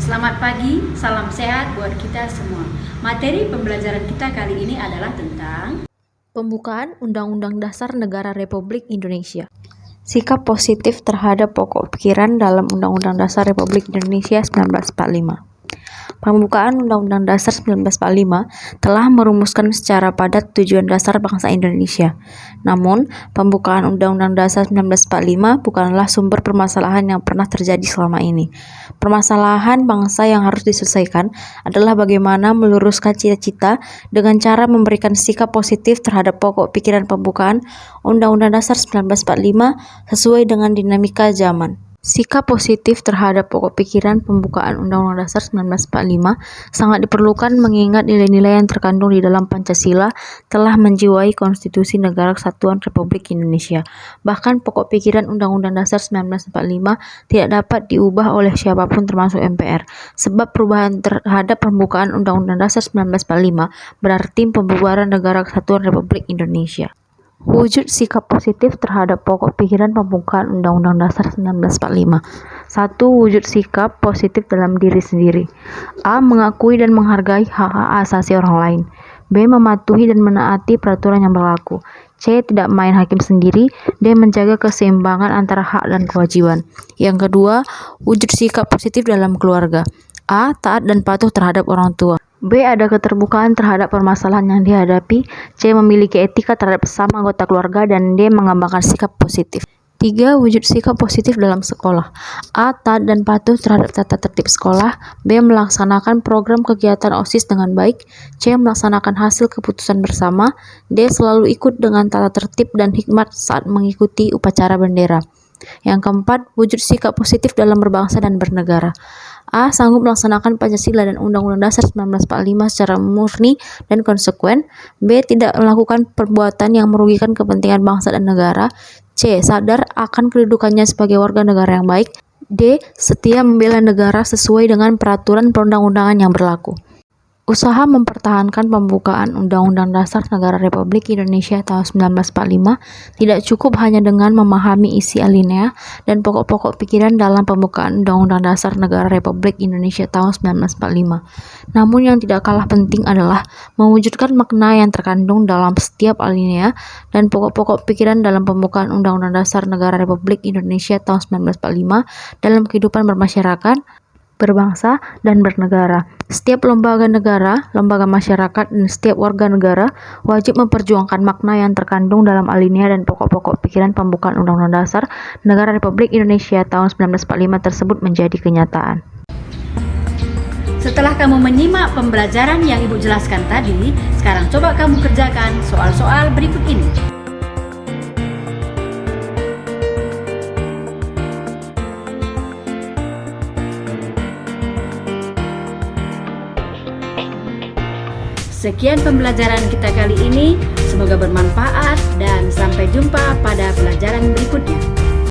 Selamat pagi, salam sehat buat kita semua. Materi pembelajaran kita kali ini adalah tentang Pembukaan Undang-Undang Dasar Negara Republik Indonesia. Sikap positif terhadap pokok pikiran dalam Undang-Undang Dasar Republik Indonesia 1945. Pembukaan Undang-Undang Dasar 1945 telah merumuskan secara padat tujuan dasar bangsa Indonesia. Namun, pembukaan Undang-Undang Dasar 1945 bukanlah sumber permasalahan yang pernah terjadi selama ini. Permasalahan bangsa yang harus diselesaikan adalah bagaimana meluruskan cita-cita dengan cara memberikan sikap positif terhadap pokok pikiran pembukaan Undang-Undang Dasar 1945 sesuai dengan dinamika zaman. Sikap positif terhadap pokok pikiran pembukaan Undang-Undang Dasar 1945 sangat diperlukan mengingat nilai-nilai yang terkandung di dalam Pancasila telah menjiwai Konstitusi Negara Kesatuan Republik Indonesia. Bahkan pokok pikiran Undang-Undang Dasar 1945 tidak dapat diubah oleh siapapun termasuk MPR, sebab perubahan terhadap pembukaan Undang-Undang Dasar 1945 berarti pembubaran Negara Kesatuan Republik Indonesia. Wujud sikap positif terhadap pokok pikiran pembukaan Undang-Undang Dasar 1945. 1. Wujud sikap positif dalam diri sendiri. A. Mengakui dan menghargai hak-hak asasi orang lain. B. Mematuhi dan menaati peraturan yang berlaku. C. Tidak main hakim sendiri. D. Menjaga keseimbangan antara hak dan kewajiban. Yang kedua, wujud sikap positif dalam keluarga. A. Taat dan patuh terhadap orang tua. B. Ada keterbukaan terhadap permasalahan yang dihadapi. C. Memiliki etika terhadap sesama anggota keluarga. Dan D. Mengembangkan sikap positif. 3. Wujud sikap positif dalam sekolah. A. Taat dan patuh terhadap tata tertib sekolah. B. Melaksanakan program kegiatan OSIS dengan baik. C. Melaksanakan hasil keputusan bersama. D. Selalu ikut dengan tata tertib dan hikmat saat mengikuti upacara bendera. Yang keempat, wujud sikap positif dalam berbangsa dan bernegara. A. Sanggup melaksanakan Pancasila dan Undang-Undang Dasar 1945 secara murni dan konsekuen. B. Tidak melakukan perbuatan yang merugikan kepentingan bangsa dan negara. C. Sadar akan kedudukannya sebagai warga negara yang baik. D. Setia membela negara sesuai dengan peraturan perundang-undangan yang berlaku. Usaha mempertahankan pembukaan Undang-Undang Dasar Negara Republik Indonesia tahun 1945 tidak cukup hanya dengan memahami isi alinea dan pokok-pokok pikiran dalam pembukaan Undang-Undang Dasar Negara Republik Indonesia tahun 1945. Namun yang tidak kalah penting adalah mewujudkan makna yang terkandung dalam setiap alinea dan pokok-pokok pikiran dalam pembukaan Undang-Undang Dasar Negara Republik Indonesia tahun 1945 dalam kehidupan bermasyarakat, berbangsa, dan bernegara. Setiap lembaga negara, lembaga masyarakat, dan setiap warga negara wajib memperjuangkan makna yang terkandung dalam alinea dan pokok-pokok pikiran pembukaan Undang-Undang Dasar Negara Republik Indonesia tahun 1945 tersebut menjadi kenyataan. Setelah kamu menyimak pembelajaran yang Ibu jelaskan tadi, sekarang coba kamu kerjakan soal-soal berikut ini. Sekian pembelajaran kita kali ini, semoga bermanfaat dan sampai jumpa pada pelajaran berikutnya.